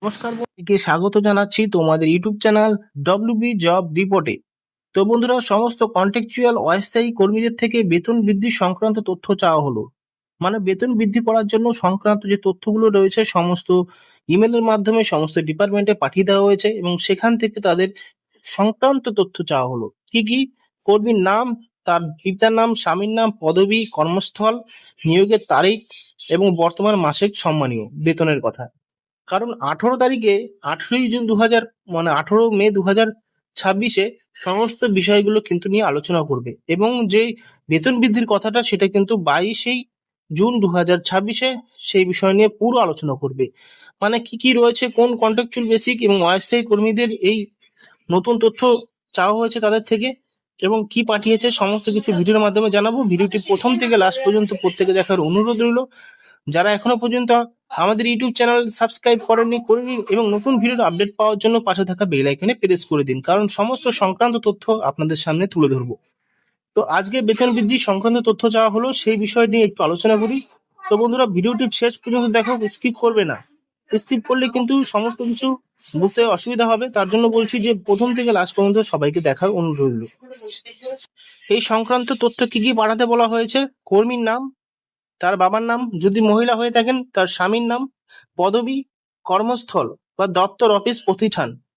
নমস্কার বন্ধুকে স্বাগত জানাচ্ছি তোমাদের ইউটিউব চ্যানেল ডব্লিউবি জব রিপোর্টে। তো বন্ধুরা, সমস্ত কন্ট্রাকচুয়াল অস্থায়ী কর্মীদের থেকে বেতন বৃদ্ধি সংক্রান্ত তথ্য চাওয়া হলো। মানে বেতন বৃদ্ধি করার জন্য সংক্রান্ত যে তথ্যগুলো রয়েছে সমস্ত ইমেলের মাধ্যমে সমস্ত ডিপার্টমেন্টে পাঠিয়ে দেওয়া হয়েছে এবং সেখান থেকে তাদের সংক্রান্ত তথ্য চাওয়া হলো। কি কি? কর্মীর নাম, তার পিতার নাম, স্বামীর নাম, পদবি, কর্মস্থল, নিয়োগের তারিখ এবং বর্তমান মাসিক সম্মানীয় বেতনের কথা। কারণ 18 তারিখে 18ই জুন 2000 মানে 18 মে 2026 সমস্ত বিষয়গুলো কিন্তু নিয়ে আলোচনা করবে এবং যে বেতন বৃদ্ধির কথাটা সেটা কিন্তু 22 জুন 2026 সেই বিষয় নিয়ে পুরো আলোচনা করবে। মানে কি কি রয়েছে, কোন কন্ট্রাকচুয়াল বেসিক এবং অস্থায়ী কর্মীদের এই নতুন তথ্য চাওয়া হয়েছে তাদের থেকে এবং কি পাঠিয়েছে সমস্ত কিছু ভিডিওর মাধ্যমে জানাবো। ভিডিওটি প্রথম থেকে লাস্ট পর্যন্ত প্রত্যেকে দেখার অনুরোধ রইল। যারা এখনো পর্যন্ত আমাদের ইউটিউব চ্যানেল সাবস্ক্রাইব করেননি করে নিন এবং নতুন ভিডিওর আপডেট পাওয়ার জন্য পাশে থাকা বেল আইকনে প্রেস করে দিন, কারণ সমস্ত সংক্রান্ত তথ্য আপনাদের সামনে তুলে ধরবো। তো আজকে বেতন বৃদ্ধি সংক্রান্ত তথ্য চাওয়া হলো, সেই বিষয় নিয়ে একটু আলোচনা করি। তো বন্ধুরা, ভিডিওটি শেষ পর্যন্ত দেখো, স্কিপ করবে না। স্কিপ করলে কিন্তু সমস্ত কিছু বুঝতে অসুবিধা হবে, তার জন্য বলছি যে প্রথম থেকে লাস্ট পর্যন্ত সবাইকে দেখার অনুরোধ রইল। এই সংক্রান্ত তথ্য কি কি পাঠাতে বলা হয়েছে? কর্মীর নাম, তার বাবার নাম, যদি মহিলা হয়ে থাকেন তার স্বামীর নাম, পদবি, কর্মস্থল বা দপ্তর, অফিস,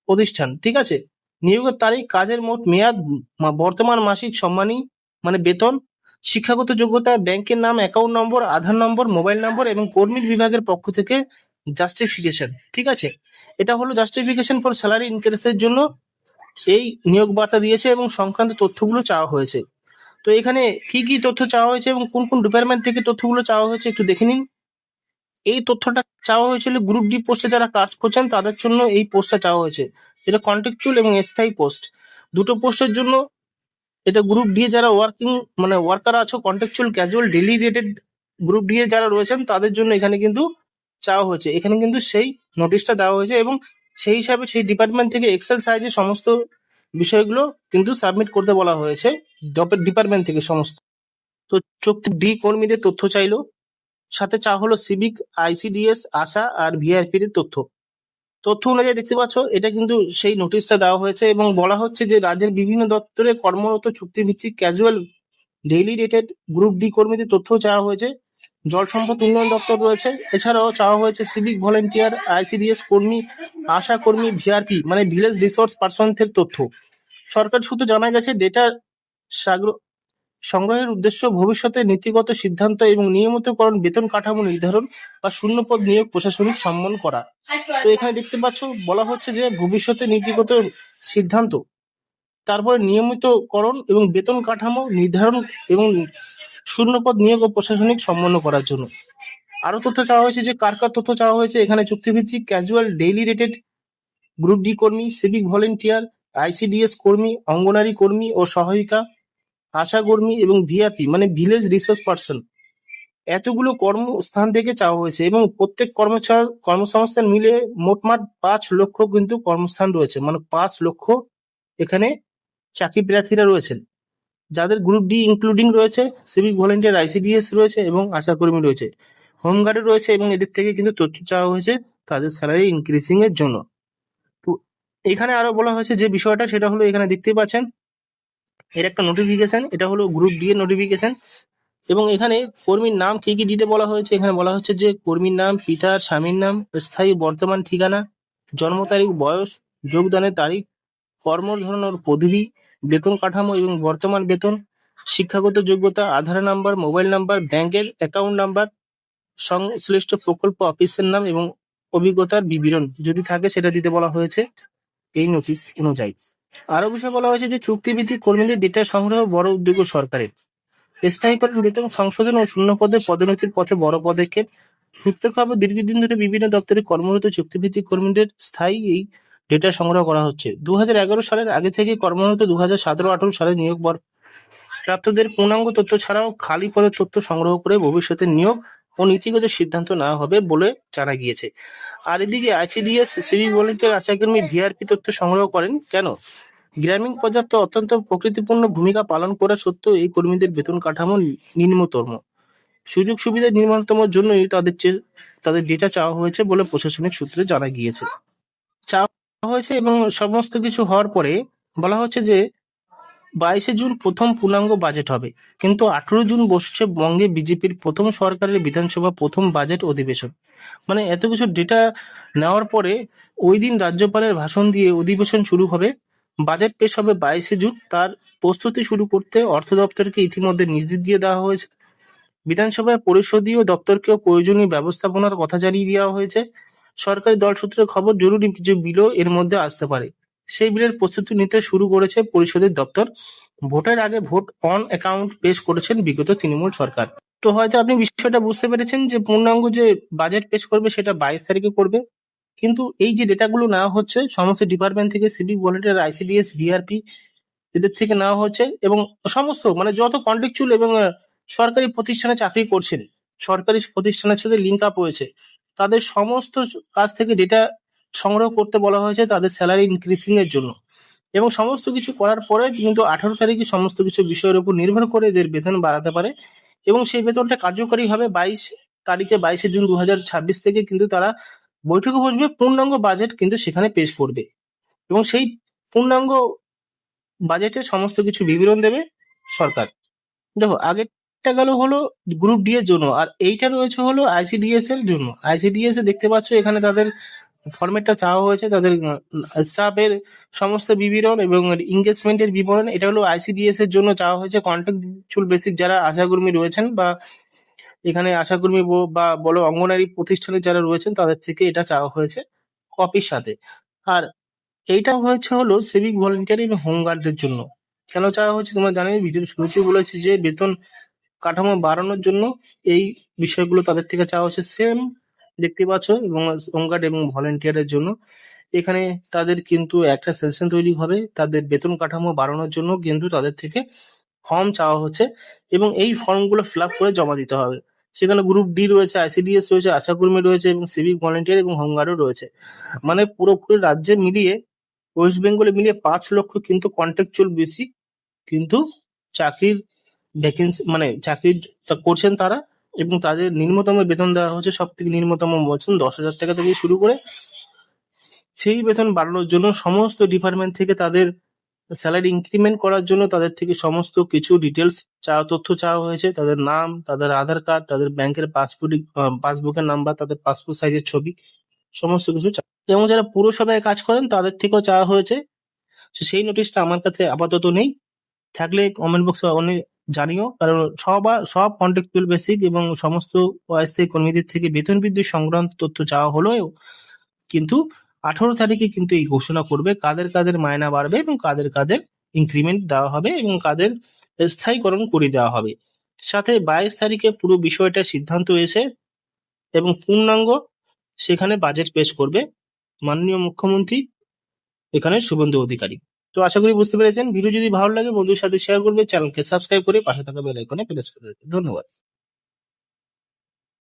প্রতিষ্ঠান, ঠিক আছে, নিয়োগের তারিখ, কাজের মোট মেয়াদ, বর্তমান মাসিক সম্মানী মানে বেতন, শিক্ষাগত যোগ্যতা, ব্যাংকের নাম, অ্যাকাউন্ট নম্বর, আধার নম্বর, মোবাইল নম্বর এবং কর্মীর বিভাগের পক্ষ থেকে জাস্টিফিকেশন। ঠিক আছে, এটা হলো জাস্টিফিকেশন ফর স্যালারি ইনক্রিজের জন্য এই নিয়োগ বার্তা দিয়েছে এবং সংক্রান্ত তথ্যগুলো চাওয়া হয়েছে। তো এখানে কি কি তথ্য চাওয়া হয়েছে এবং কোন কোন ডিপার্টমেন্ট থেকে তথ্যগুলো চাওয়া হয়েছে একটু দেখে নিন। এই তথ্যটা চাওয়া হয়েছিল গ্রুপ ডি পোস্টে যারা কাজ করছেন তাদের জন্য এই পোস্টটা চাওয়া হয়েছে। এটা কন্ট্রাকচুয়াল এবং স্থায়ী পোস্ট, দুটো পোস্টের জন্য। এটা গ্রুপ ডি যারা ওয়ার্কার আছো, contractual, casual, daily rated group D A যারা রয়েছেন তাদের জন্য এখানে কিন্তু চাওয়া হয়েছে। এখানে কিন্তু সেই নোটিশটা দেওয়া হয়েছে এবং সেই হিসাবে সেই ডিপার্টমেন্ট থেকে এক্সেল সাইজে সমস্ত বিষয়গুলো কিন্তু সাবমিট করতে বলা হয়েছে ডিপার্টমেন্ট থেকে সমস্ত। তো চুক্তি ডি কর্মীদের তথ্য চাইলো, সাথে চাওয়া হলো সিভিক, আইসিডিএস, আশা আর ভিআরপি এর তথ্য অনুযায়ী দেখতে পাচ্ছ এটা কিন্তু সেই নোটিশটা দেওয়া হয়েছে এবং বলা হচ্ছে যে রাজ্যের বিভিন্ন দপ্তরে কর্মরত চুক্তিভিত্তিক casual, daily rated group D কর্মীদের তথ্য চাওয়া হয়েছে। জল সম্পদ উন্নয়ন দপ্তর রয়েছে, এছাড়াও চাওয়া হয়েছে সিভিক ভলেন্টিয়ার, আইসিডিএস কর্মী, আশা কর্মী, ভিআরপি মানে ভিলেজ রিসোর্স পার্সনদের তথ্য। সরকার সূত্রে জানা গেছে ডেটা সংগ্রহের উদ্দেশ্য ভবিষ্যতে নীতিগত সিদ্ধান্ত এবং নিয়মিতকরণ, বেতন কাঠামো নির্ধারণ বা শূন্যপদ নিয়োগ, প্রশাসনিক সম্মান করা। তো এখানে দেখতে পাচ্ছ বলা হচ্ছে যে ভবিষ্যতে নীতিগত সিদ্ধান্ত, তারপরে নিয়মিতকরণ এবং বেতন কাঠামো নির্ধারণ এবং শূন্যপদ নিয়োগ ও প্রশাসনিক সম্মান করার জন্য। আরো তথ্য চাওয়া হয়েছে যে কার কার তথ্য চাওয়া হয়েছে। এখানে চুক্তিভিত্তিক casual, daily rated group D কর্মী, সিভিক ভলেন্টিয়ার, আইসিডিএস কর্মী, অঙ্গনারী কর্মী ও সহায়িকা, আশা কর্মী এবং ভিআরপি মানে ভিলেজ রিসোর্স পার্সন, এতগুলো কর্মস্থান থেকে চাওয়া হয়েছে এবং প্রত্যেক কর্মসংস্থান মিলে মোটমাট 5 লক্ষ কিন্তু কর্মস্থান রয়েছে, মানে 5 লক্ষ এখানে চাকরি প্রার্থীরা রয়েছেন, যাদের গ্রুপ ডি ইনক্লুডিং রয়েছে, সিভিক ভলেন্টিয়ার, আইসিডিএস রয়েছে এবং আশা কর্মী রয়েছে, হোমগার্ড রয়েছে এবং এদের থেকে কিন্তু তথ্য চাওয়া হয়েছে তাদের স্যালারি ইনক্রিজিং এর জন্য। তো এখানে আরো বলা হয়েছে যে বিষয়টা সেটা হলো এখানে দেখতেই পাচ্ছেন এর একটা নোটিফিকেশন, এটা হলো গ্রুপ ডি এর নোটিফিকেশন এবং এখানে কর্মীর নাম কি কি দিতে বলা হয়েছে। এখানে বলা হচ্ছে যে কর্মীর নাম, পিতার, স্বামীর নাম, স্থায়ী বর্তমান ঠিকানা, জন্ম তারিখ, বয়স, যোগদানের তারিখ, কর্ম ধরন ওর পদবি, বেতন কাঠামো এবং বর্তমান বেতন, শিক্ষাগত যোগ্যতা, আধার নাম্বার, মোবাইল নাম্বার, ব্যাংকের অ্যাকাউন্ট নাম্বার, সংশ্লিষ্ট প্রকল্প অফিসের নাম এবং অভিজ্ঞতার বিবরণ যদি থাকে সেটা দিতে বলা হয়েছে এই নোটিশ অনুযায়ী। আরো বিষয় বলা হয়েছে যে চুক্তিভিত্তিক কর্মীদের ডেটা সংগ্রহ বড় উদ্যোগ সরকারের, স্থায়ীকরণ, বেতন সংশোধন ও শূন্য পদে পদোন্নতির পথে বড় পদক্ষেপ। সূত্র খবর, দীর্ঘদিন ধরে বিভিন্ন দপ্তরে কর্মরত চুক্তিভিত্তিক কর্মীদের স্থায়ী এই ডেটা সংগ্রহ করা হচ্ছে। 2011 সালের আগে থেকে কর্মরত 2017-18 সালে নিয়োগ প্রাপ্তদের পূর্ণাঙ্গ তথ্য ছাড়াও খালি পদের তথ্য সংগ্রহ করে ভবিষ্যতে নিয়োগ ও নীতিগত সিদ্ধান্ত নেওয়া হবে বলে জানা গিয়েছে। আর এদিকে আইসিডিএস, সিভিক ভলেন্টিয়ার, আশাকর্মী, ভিআরপি তথ্য সংগ্রহ করেন কেন? গ্রামীণ পর্যাপ্ত অত্যন্ত প্রকৃতিপূর্ণ ভূমিকা পালন করা সত্ত্বেও এই কর্মীদের বেতন কাঠামো নিম্নতম। সুযোগ সুবিধা নির্মাণতমের জন্যই তাদের ডেটা চাওয়া হয়েছে বলে প্রশাসনিক সূত্রে জানা গিয়েছে। চাওয়া হয়েছে এবং সমস্ত কিছু হওয়ার পরে বলা হচ্ছে যে 22শে জুন প্রথম পূর্ণাঙ্গ বাজেট হবে, কিন্তু 18 জুন বসছে বঙ্গে বিজেপির প্রথম সরকারের বিধানসভা প্রথম বাজেট অধিবেশন। মানে এত কিছু ডেটা নেওয়ার পরে ওই দিন রাজ্যপালের ভাষণ দিয়ে অধিবেশন শুরু হবে। বাজেট পেশ হবে 22শে জুন। তার প্রস্তুতি শুরু করতে অর্থ দপ্তরকে ইতিমধ্যে নির্দেশ দিয়ে দেওয়া হয়েছে। বিধানসভায় পরিষদীয় দপ্তরকেও প্রয়োজনীয় ব্যবস্থাপনার কথা জানিয়ে দেওয়া হয়েছে। সরকারি দল সূত্রে খবর, জরুরি কিছু বিলও এর মধ্যে আসতে পারে। সেই বিলের প্রস্তুতি নিতে শুরু করেছে পরিষদের দপ্তর। ভোটের আগে ভোট অন অ্যাকাউন্ট পেশ করেছেন বিগত তৃণমূল সরকার। তো হয়তো আপনি বিষয়টা বুঝতে পেরেছেন যে পূর্ণাঙ্গ যে বাজেট পেশ করবে সেটা 22 তারিখে করবে। কিন্তু এই যে ডেটাগুলো নেওয়া হচ্ছে সমস্ত ডিপার্টমেন্ট থেকে, সিভিক ভলেন্টিয়ার, আইসিডিএস, ভিআরপি, এদের থেকে নেওয়া হচ্ছে এবং সমস্ত মানে যত কন্ট্রাকচুয়াল এবং সরকারি প্রতিষ্ঠানে চাকরি করছেন, সরকারি প্রতিষ্ঠানের সাথে লিঙ্ক আপ হয়েছে, তাদের সমস্ত কাজ থেকে ডেটা সংগ্রহ করতে বলা হয়েছে তাদের স্যালারি ইনক্রিজিং এর জন্য। এবং সমস্ত কিছু করার পরে কিন্তু 18 তারিখে সমস্ত কিছু বিষয়ের উপর নির্ভর করে এদের বেতন বাড়াতে পারে এবং সেই বেতনটা কার্যকরী হবে 22 তারিখে, 22শে জুন 2026 থেকে কিন্তু তারা বৈঠকে বসবে, পূর্ণাঙ্গ বাজেট কিন্তু সেখানে পেশ করবে এবং সেই পূর্ণাঙ্গ বাজেটে সমস্ত কিছু বিবরণ দেবে সরকার। দেখো, আগেরটা গেল হলো গ্রুপ ডি এর জন্য, আর এইটা রয়েছে হলো আইসিডিএস এর জন্য। আইসিডিএস এ দেখতে পাচ্ছ এখানে তাদের ফরম্যাটটা চাওয়া হয়েছে, তাদের স্টাফের সমস্ত বিবরণ এবং এঙ্গেজমেন্টের বিবরণ। এটা হলো আইসিডিএস এর জন্য চাওয়া হয়েছে। কন্ট্রাকচুয়াল বেসিক যারা আশাকর্মী রয়েছেন বা এখানে আশাকর্মী বা বলো অঙ্গনারী প্রতিষ্ঠানে যারা রয়েছেন তাদের থেকে এটা চাওয়া হয়েছে কপির সাথে। আর এইটা হয়েছে হলো সিভিক ভলেন্টিয়ার এবং হোমগার্ডদের জন্য। কেন চাওয়া হচ্ছে তোমরা জানোই, ভিডিওর শুরুতেই বলেছি যে বেতন কাঠামো বাড়ানোর জন্য এই বিষয়গুলো তাদের থেকে চাওয়া হচ্ছে। সেম দেখতে পাচ্ছ এবং হোমগার্ড এবং ভলেন্টিয়ারের জন্য এখানে তাদের কিন্তু একটা সেশন তৈরি হবে তাদের বেতন কাঠামো বাড়ানোর জন্য, কিন্তু তাদের থেকে ফর্ম চাওয়া হচ্ছে এবং এই ফর্মগুলো ফিল আপ করে জমা দিতে হবে। সেখানে গ্রুপ ডি রয়েছে, আইসিডিএস রয়েছে, আশাকর্মী রয়েছে এবং সিভিক ভলেন্টিয়ার এবং হোমগার্ডও রয়েছে। মানে পুরোপুরি রাজ্যে মিলিয়ে, ওয়েস্ট বেঙ্গলে মিলিয়ে 5 লক্ষ কিন্তু কন্ট্রাকচুয়াল বেসিক কিন্তু চাকরির ভ্যাকেন্সি মানে চাকরি করছেন তারা, এবং তাদের নিম্নতম বেতন দেওয়া হচ্ছে সব থেকে নিম্নতম বলছেন 10,000 টাকা থেকে শুরু করে। সেই বেতন বাড়ানোর জন্য সমস্ত ডিপার্টমেন্ট থেকে তাদের স্যালারি ইনক্রিমেন্ট করার জন্য তাদের থেকে সমস্ত কিছু ডিটেলস তথ্য চাওয়া হয়েছে। তাদের নাম, তাদের আধার কার্ড, তাদের ব্যাংকের পাসবুকের নাম্বার, তাদের পাসপোর্ট সাইজের ছবি, সমস্ত কিছু এবং যারা পুরসভায় কাজ করেন তাদের থেকেও চাওয়া হয়েছে। তো সেই নোটিশটা আমার কাছে আপাতত নেই, থাকলে কমেন্ট বক্সে অনেক জানিও, কারণ সব কন্ট্রাকচুয়াল বেসিক এবং সমস্ত অস্থায়ী কর্মীদের থেকে বেতন বৃদ্ধি সংক্রান্ত তথ্য চাওয়া হলেও কিন্তু 18 তারিখে কিন্তু এই ঘোষণা করবে কাদের কাদের মায়না বাড়বে এবং কাদের কাদের ইনক্রিমেন্ট দেওয়া হবে এবং কাদের স্থায়ীকরণ করে দেওয়া হবে। সাথে 22 তারিখে পুরো বিষয়টা সিদ্ধান্ত এসে এবং পূর্ণাঙ্গ সেখানে বাজেট পেশ করবে মাননীয় মুখ্যমন্ত্রী এখানে শুভেন্দু অধিকারী। তো আশা করি বুঝতে পেরেছেন। ভিডিও যদি ভালো লাগে বন্ধুর সাথে শেয়ার করবে, চ্যানেলকে সাবস্ক্রাইব করে পাশে থাকা বেল আইকনে প্রেস করে দেবে। ধন্যবাদ।